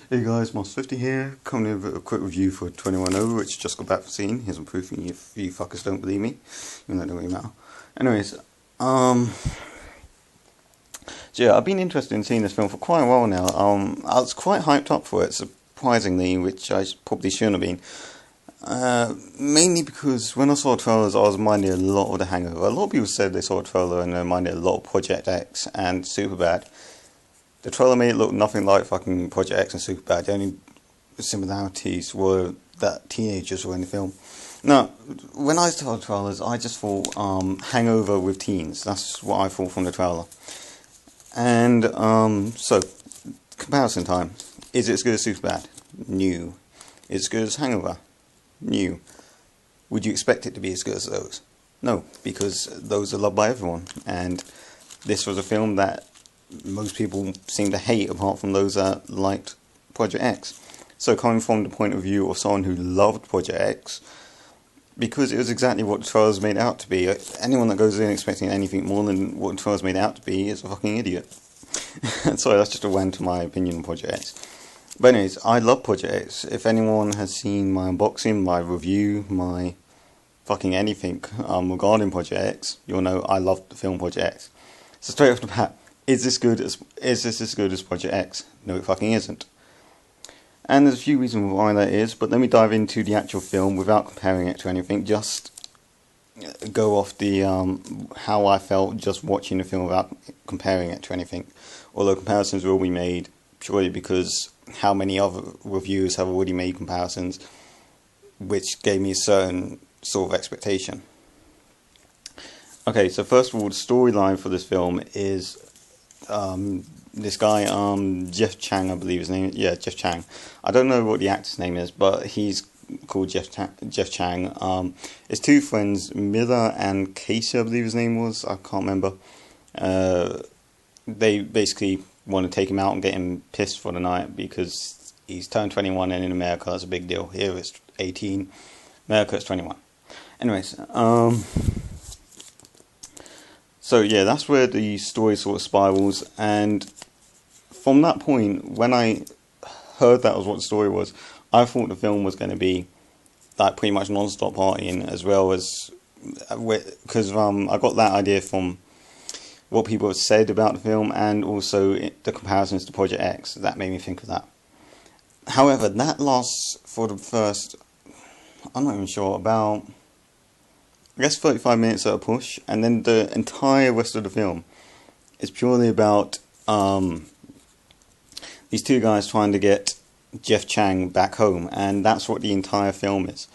Hey guys, Moss50 here, coming in with a quick review for 21 Over, which just got back from seeing. Here's some proof if you fuckers don't believe me, even though it don't really matter. Anyways, so yeah, I've been interested in seeing this film for quite a while now. I was quite hyped up for it, surprisingly, which I probably shouldn't have been. Mainly because when I saw trailers, I was reminded a lot of The Hangover. A lot of people said they saw a trailer and they reminded a lot of Project X and Superbad. The trailer made it look nothing like fucking Project X and Superbad. The only similarities were that teenagers were in the film. Now, when I saw the trailers, I just thought Hangover with teens. That's what I thought from the trailer. And so, comparison time. Is it as good as Superbad? New. Is it as good as Hangover? New. Would you expect it to be as good as those? No, because those are loved by everyone. And this was a film that most people seem to hate, apart from those that liked Project X. So coming from the point of view of someone who loved Project X, because it was exactly what the trailers made it out to be, anyone that goes in expecting anything more than what the trailers made it out to be is a fucking idiot. Sorry, that's just a rant to my opinion on Project X. But anyways, I love Project X. If anyone has seen my unboxing, my review, my fucking anything regarding Project X, you'll know I love the film Project X. So straight off the bat, is this as good as Project X? No, it fucking isn't. And there's a few reasons why that is, but let me dive into the actual film without comparing it to anything. Just go off the how I felt just watching the film without comparing it to anything. Although comparisons will be made purely because how many other reviewers have already made comparisons, which gave me a certain sort of expectation. Okay, so first of all, the storyline for this film is this guy, Jeff Chang, I believe his name is. Yeah, Jeff Chang. I don't know what the actor's name is, but he's called Jeff Chang. His two friends, Miller and Casey, I believe his name was. I can't remember. They basically want to take him out and get him pissed for the night because he's turned 21, and in America that's a big deal. Here it's 18. America it's 21. Anyways, so yeah, that's where the story sort of spirals, and from that point, when I heard that was what the story was, I thought the film was going to be like pretty much non-stop partying, as well as because I got that idea from what people have said about the film, and also the comparisons to Project X. That made me think of that. However, that lasts for the first, I'm not even sure, about, I guess 35 minutes at a push, and then the entire rest of the film is purely about these two guys trying to get Jeff Chang back home, and that's what the entire film is.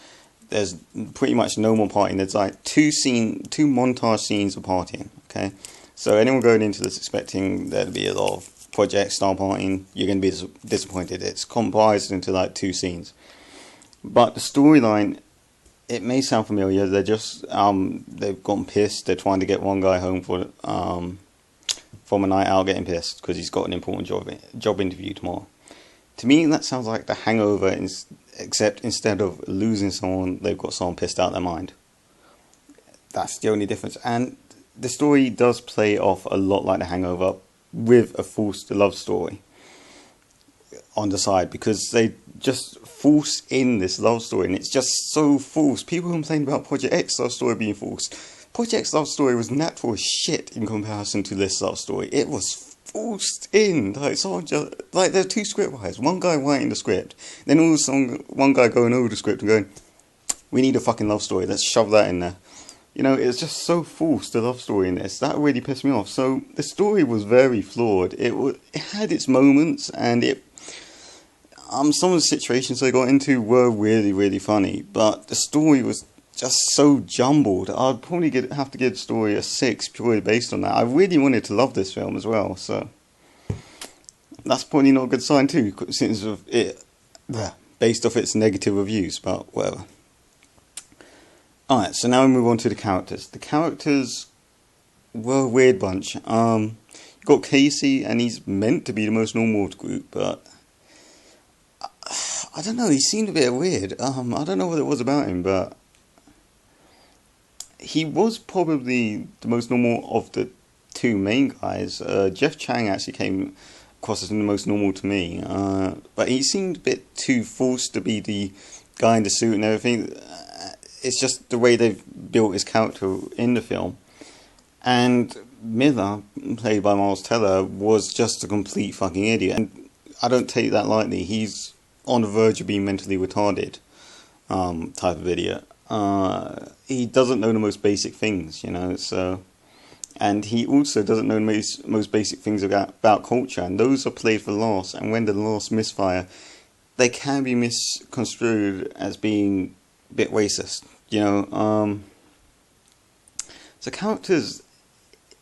There's pretty much no more partying. There's like two montage scenes of partying, okay? So anyone going into this expecting there to be a lot of Project style partying, you're going to be disappointed. It's comprised into like two scenes. But the storyline, it may sound familiar. They're just they've gotten pissed. They're trying to get one guy home for from a night out, getting pissed because he's got an important job interview tomorrow. To me, that sounds like The Hangover, except instead of losing someone, they've got someone pissed out of their mind. That's the only difference. And the story does play off a lot like The Hangover, with a forced love story on the side, because they just force in this love story, and it's just so forced. People complain about Project X love story being forced. Project X love story was natural as shit in comparison to this love story. It was forced in, like someone just, like there are two script writers, one guy writing the script, then all of a sudden one guy going over the script and going, we need a fucking love story, let's shove that in there. You know, it's just so forced, the love story in this. That really pissed me off. So the story was very flawed. It had its moments, and some of the situations they got into were really, really funny. But the story was just so jumbled. I'd probably have to give the story a 6 purely based on that. I really wanted to love this film as well, so that's probably not a good sign too, since based off its negative reviews. But whatever. Alright, so now we move on to the characters. The characters were a weird bunch. You got Casey, and he's meant to be the most normal of the group, but I don't know, he seemed a bit weird. I don't know what it was about him, but he was probably the most normal of the two main guys. Jeff Chang actually came across as the most normal to me. But he seemed a bit too forced to be the guy in the suit and everything. It's just the way they've built his character in the film. And Miller, played by Miles Teller, was just a complete fucking idiot. And I don't take that lightly. He's on the verge of being mentally retarded, type of idiot. He doesn't know the most basic things, you know, so... And he also doesn't know the most basic things about culture, and those are played for laughs, and when the laughs misfire, they can be misconstrued as being a bit racist, you know. So characters,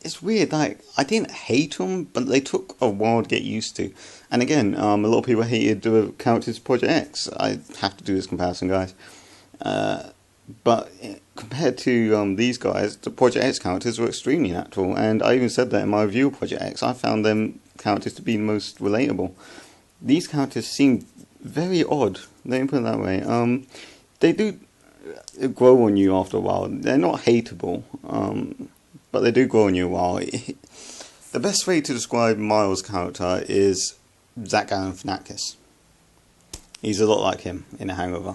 it's weird, like, I didn't hate them, but they took a while to get used to. And again, a lot of people hated the characters of Project X. I have to do this comparison, guys. But compared to these guys, the Project X characters were extremely natural, and I even said that in my review of Project X. I found them characters to be the most relatable. These characters seem very odd, let me put it that way. They do grow on you after a while. They're not hateable, but they do grow on you a while. The best way to describe Miles' character is Zach Galifianakis. He's a lot like him in A Hangover.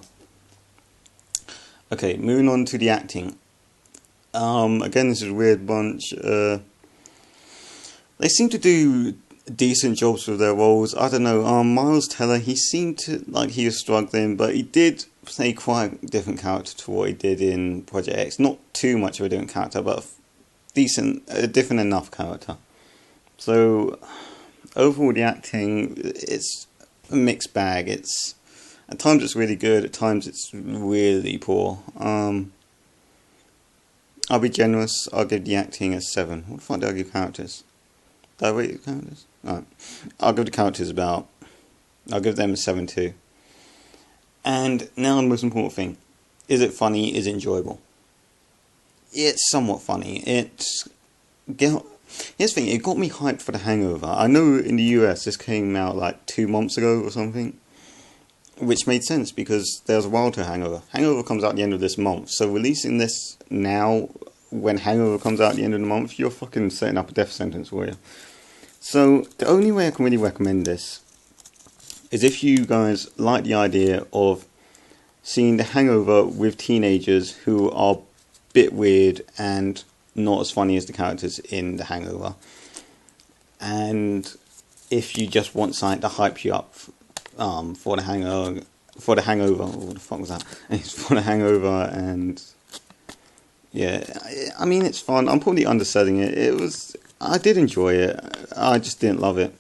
Okay, moving on to the acting. Again, this is a weird bunch. They seem to do decent jobs with their roles. I don't know, Miles Teller, he seemed to, like, he was struggling, but he did play quite a different character to what he did in Project X. Not too much of a different character, but a different enough character. So, overall the acting, it's a mixed bag. At times it's really good, at times it's really poor. I'll be generous, I'll give the acting a 7. What the fuck do I give characters? Did I rate the characters? Alright. I'll give the characters I'll give them a 7 too. And now the most important thing. Is it funny? Is it enjoyable? It's somewhat funny. Here's the thing, it got me hyped for The Hangover. I know in the US this came out like 2 months ago or something. Which made sense because there's a while to Hangover. Hangover comes out at the end of this month, so releasing this now, when Hangover comes out at the end of the month, you're fucking setting up a death sentence for you. So, the only way I can really recommend this is if you guys like the idea of seeing The Hangover with teenagers who are a bit weird and not as funny as the characters in The Hangover. And if you just want something to hype you up for the Hangover, what the fuck was that? It's for the Hangover, and yeah, I mean, it's fun. I'm probably underselling it. I did enjoy it. I just didn't love it.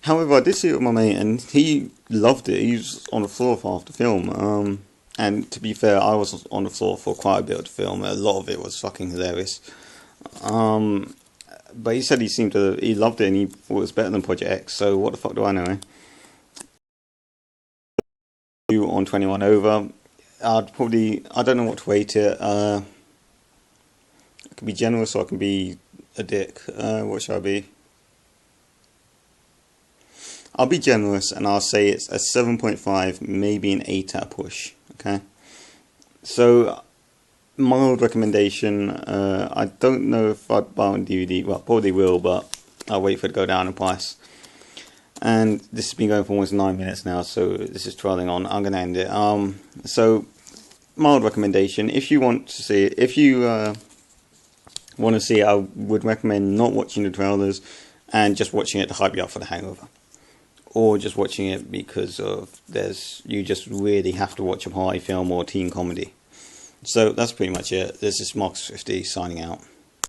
However, I did see it with my mate, and he loved it. He was on the floor for half the film. And to be fair, I was on the floor for quite a bit of the film. A lot of it was fucking hilarious. But he said he loved it, and he thought it was better than Project X. So what the fuck do I know? On 21 Over, I don't know what to rate it. I can be generous or I can be a dick. What should I be? I'll be generous and I'll say it's a 7.5, maybe an 8 at a push. Okay, so mild recommendation. I don't know if I'd buy it on DVD. Well, probably will, but I'll wait for it to go down in price. And this has been going for almost 9 minutes now, so this is trailing on. I'm going to end it. So, mild recommendation. If you want to see it, I would recommend not watching the trailers and just watching it to hype you up for The Hangover. Or just watching it because you just really have to watch a party film or teen comedy. So, that's pretty much it. This is Marcus50 signing out.